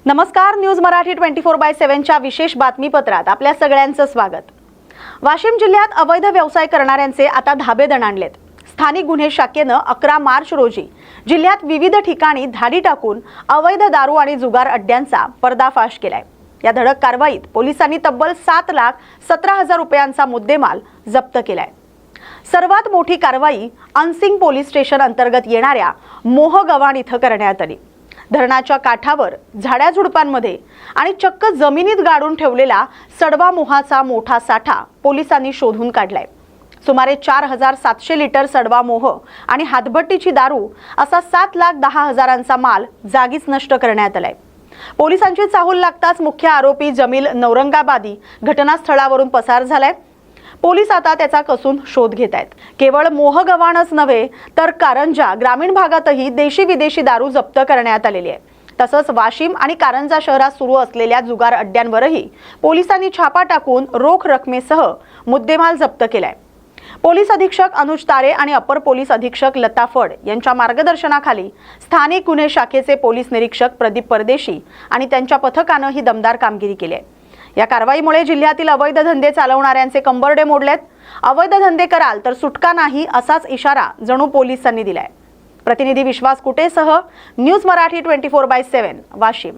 नमस्कार, न्यूज मराठी 24/7 च्या विशेष बातमीपत्रात आपल्या सगळ्यांचं स्वागत। वाशिम जिल्ह्यात अवैध व्यवसाय करणाऱ्यांचे आता धाबे दणाणलेत। स्थानिक गुन्हे शाखेने 11 मार्च रोजी जिल्ह्यात विविध ठिकाणी धाडी टाकून अवैध दारू आणि जुगार अड्ड्यांचा पर्दाफाश केलाय। या धडक कारवाईत पोलिसांनी तब्बल 7,17,000 रुपयांचा मुद्देमाल जप्त केलाय। सर्वात मोठी कारवाई अनसिंग पोलीस स्टेशन अंतर्गत येणाऱ्या मोहगव्हाण इथं करण्यात आली। धरणाच्या काठावर झाड्याझुडपांमध्ये आणि चक्क जमिनीत गाडून ठेवलेला सडवा मोहाचा मोठा साठा पोलिसांनी शोधून काढलाय। सुमारे 4,700 लिटर सडवा मोह आणि हातभट्टीची दारू असा 7,10,000चा माल जागीच नष्ट करण्यात आलाय। पोलिसांची चाहूल लागताच मुख्य आरोपी जमील नौरंगाबादी घटनास्थळावरून पसार झालाय। पोलीस आता त्याचा कसून शोध घेत आहेत। केवळ मोहगव्हाणच नव्हे तर कारंजा ग्रामीण भागातही देशी विदेशी दारू जप्त करण्यात आलेली आहे। तसंच वाशिम आणि कारंजा शहरात सुरू असलेल्या जुगार अड्ड्यांवरही पोलिसांनी छापा टाकून रोख रकमेसह मुद्देमाल जप्त केलाय। पोलीस अधीक्षक अनुज तारे आणि अपर पोलीस अधीक्षक लता फड यांच्या मार्गदर्शनाखाली स्थानिक गुन्हे शाखेचे पोलीस निरीक्षक प्रदीप परदेशी आणि त्यांच्या पथकाने ही दमदार कामगिरी केली आहे। या कारवाईमुळे जिल्ह्यातील अवैध धंदे चालवणाऱ्यांचे कंबरडे मोडलेत। अवैध धंदे कराल तर सुटका नाही असाच इशारा जणू पोलिसांनी दिलाय। प्रतिनिधी विश्वास कुटेसह न्यूज मराठी 24/7 वाशिम।